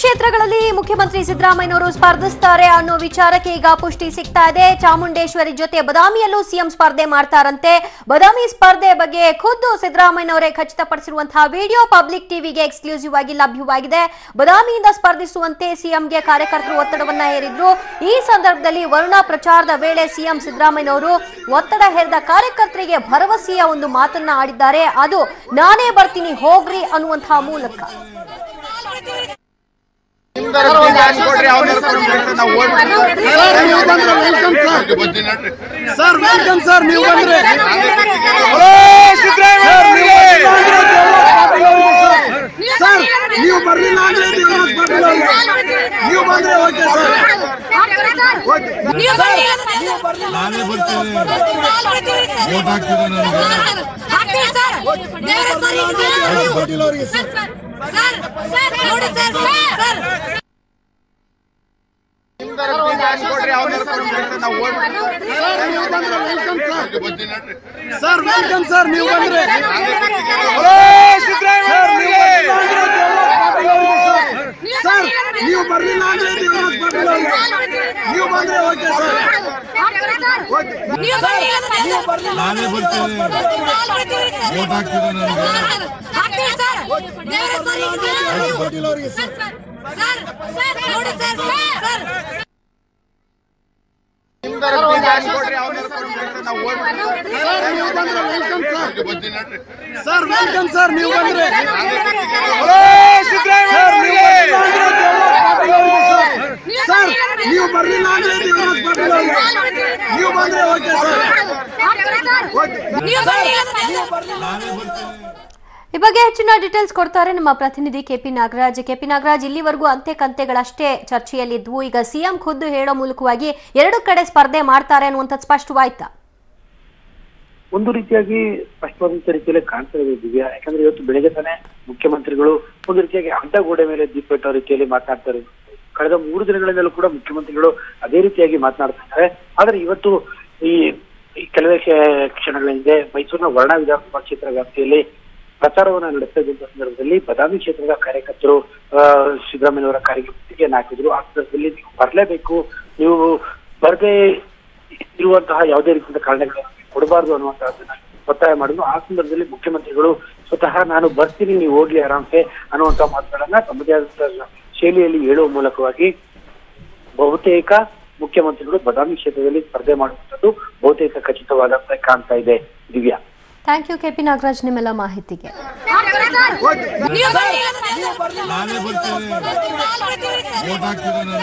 ಕ್ಷೇತ್ರಗಳಲ್ಲಿ ಮುಖ್ಯಮಂತ್ರಿ ಸಿದ್ದರಾಮಯ್ಯನವರು ಸ್ಪರ್ಧಿಸುತ್ತಾರೆ ಅನ್ನೋ ವಿಚಾರಕ್ಕೆ ಈಗ ಪುಷ್ಟಿ ಸಿಗ್ತಾ ಇದೆ. ಚಾಮುಂಡೇಶ್ವರಿ ಜೊತೆ ಬದಾಮಿಯಲ್ಲೂ ಸಿಎಂ ಸ್ಪರ್ಧೆ ಮಾಡ್ತಾರಂತೆ. ಬದಾಮಿ ಸ್ಪರ್ಧೆ ಬಗ್ಗೆ ಖುದ್ದು ಸಿದ್ದರಾಮಯ್ಯನವರೇ ಖಚಿತಪಡಿಸಿರುವಂತಹ ವಿಡಿಯೋ ಪಬ್ಲಿಕ್ ಟಿವಿಗೆ ಎಕ್ಸ್ಕ್ಲೂಸಿವ್ ಆಗಿ ಲಭ್ಯವಾಗಿದೆ. ಬದಾಮಿಯಿಂದ ಸ್ಪರ್ಧಿಸುವಂತೆ ಸಿಎಂಗೆ ಕಾರ್ಯಕರ್ತರು ಒತ್ತಡವನ್ನ ಹೇರಿದ್ರು. ಈ ಸಂದರ್ಭದಲ್ಲಿ ವರುಣಾ ಪ್ರಚಾರದ ವೇಳೆ ಸಿಎಂ ಸಿದ್ದರಾಮಯ್ಯನವರು ಒತ್ತಡ ಹೇರಿದ ಕಾರ್ಯಕರ್ತರಿಗೆ ಭರವಸೆಯ ಒಂದು ಮಾತನ್ನ ಆಡಿದ್ದಾರೆ. ಅದು ನಾನೇ ಬರ್ತೀನಿ ಹೋಗ್ರಿ ಅನ್ನುವಂತಹ ಮೂಲಕ. ಸರ್ ವೆಲ್ಕಮ್ ಸರ್, ನೀವು ಬಂದ್ರೆ ಸರ್, ನೀವು ಬರ್ಲಿಲ್ಲ ಅಂದ್ರೆ ನೀವು ಬಂದ್ರೆ ಓಕೆ ಸರ್, ನಾನೇ ಬರ್ತೀನಿ, ವೋಟ್ ಹಾಕ್ತೀನಿ ಸರ್ ವೆಲ್ಕಮ್ ಸರ್, ನೀವು ಬಂದ್ರೆ ಸರ್, ನೀವು ಬರ್ಲಿಲ್ಲ ಅಂದ್ರೆ ನೀವು ಬಂದ್ರೆ ಓಕೆ ಸರ್, ನಾನೇ ಬರ್ತೀನಿ, ವೋಟ್ ಹಾಕ್ತೀನಿ ಸರ್ ವೆಲ್ಕಮ್ ಸರ್, ನೀವು ಬಂದ್ರೆ ಸರ್, ನೀವು ಬರ್ಲಿಲ್ಲ ಅಂದ್ರೆ ನೀವು ಬಂದ್ರೆ ಓಕೆ ಸರ್. ಈ ಬಗ್ಗೆ ಹೆಚ್ಚಿನ ಡೀಟೇಲ್ಸ್ ಕೊಡ್ತಾರೆ ನಮ್ಮ ಪ್ರತಿನಿಧಿ ಕೆಪಿ ನಾಗರಾಜ್. ಇಲ್ಲಿವರೆಗೂ ಅಂತೆ-ಕಂತೆಗಳಷ್ಟೇ ಚರ್ಚೆಯಲ್ಲಿದ್ವು. ಈಗ ಸಿಎಂ ಖುದ್ದು ಹೇಳೋ ಮೂಲಕವಾಗಿ ಎರಡು ಕಡೆ ಸ್ಪರ್ಧೆ ಮಾಡ್ತಾರೆ ಅನ್ನುವಂಥದ್ದು ಸ್ಪಷ್ಟವಾಯ್ತಾ? ಒಂದು ರೀತಿಯಾಗಿ ಸ್ಪಷ್ಟವಾದಂತ ರೀತಿಯಲ್ಲಿ ಕಾಣ್ತಾ ಇದೆ ದಿವ್ಯಾ. ಯಾಕಂದ್ರೆ ಇವತ್ತು ಬೆಳಗ್ಗೆ ತಾನೇ ಮುಖ್ಯಮಂತ್ರಿಗಳು ಒಂದು ರೀತಿಯಾಗಿ ಅಡ್ಡಗೋಡೆ ಮೇಲೆ ದೀಪ ಇಟ್ಟೋ ರೀತಿಯಲ್ಲಿ ಮಾತನಾಡ್ತಾರೆ. ಕಳೆದ 3 ದಿನಗಳಿಂದಲೂ ಕೂಡ ಮುಖ್ಯಮಂತ್ರಿಗಳು ಅದೇ ರೀತಿಯಾಗಿ ಮಾತನಾಡ್ತಾ ಇದ್ದಾರೆ. ಆದ್ರೆ ಇವತ್ತು ಈ ಕೆಲವೇ ಕ್ಷಣಗಳ ಹಿಂದೆ ಮೈಸೂರಿನ ವರ್ಣಾ ವಿಧಾನಸಭಾ ಕ್ಷೇತ್ರ ವ್ಯಾಪ್ತಿಯಲ್ಲಿ ಪ್ರಚಾರವನ್ನ ನಡೆಸ್ತಾ ಇದ್ದಂತ ಸಂದರ್ಭದಲ್ಲಿ ಬದಾಮಿ ಕ್ಷೇತ್ರದ ಕಾರ್ಯಕರ್ತರು ಸಿದ್ದರಾಮಯ್ಯವರ ಕಾರ್ಯಕ್ಕೆ ಮುತ್ತಿಗೆಯನ್ನು ಹಾಕಿದ್ರು. ಆ ಸಂದರ್ಭದಲ್ಲಿ ನೀವು ಬರಲೇಬೇಕು, ನೀವು ಬರದೇ ಇರುವಂತಹ ಯಾವುದೇ ರೀತಿಯ ಕಾರಣಗಳನ್ನು ಕೊಡಬಾರ್ದು ಅನ್ನುವಂತಹದ್ದನ್ನ ಒತ್ತಾಯ ಮಾಡಿದ್ರು. ಆ ಸಂದರ್ಭದಲ್ಲಿ ಮುಖ್ಯಮಂತ್ರಿಗಳು ಸ್ವತಃ ನಾನು ಬರ್ತೀನಿ, ನೀವು ಹೋಗ್ಲಿ ಆರಾಮ್ಸೆ ಅನ್ನುವಂತಹ ಮಾತುಗಳನ್ನ ತಮ್ಮದೇ ಆದಂತಹ ಶೈಲಿಯಲ್ಲಿ ಹೇಳುವ ಮೂಲಕವಾಗಿ ಬಹುತೇಕ ಮುಖ್ಯಮಂತ್ರಿಗಳು ಬದಾಮಿ ಕ್ಷೇತ್ರದಲ್ಲಿ ಸ್ಪರ್ಧೆ ಮಾಡುವಂಥದ್ದು ಬಹುತೇಕ ಖಚಿತವಾದಂತೆ ಕಾಣ್ತಾ ಇದೆ Divya. Thank you KP Nagaraj ನಿಮ್ಮೆಲ್ಲ ಮಾಹಿತಿಗೆ. ನಾನೇ ಬರ್ತೀನಿ, ವೋಟ್ ಹಾಕ್ತೀನಿ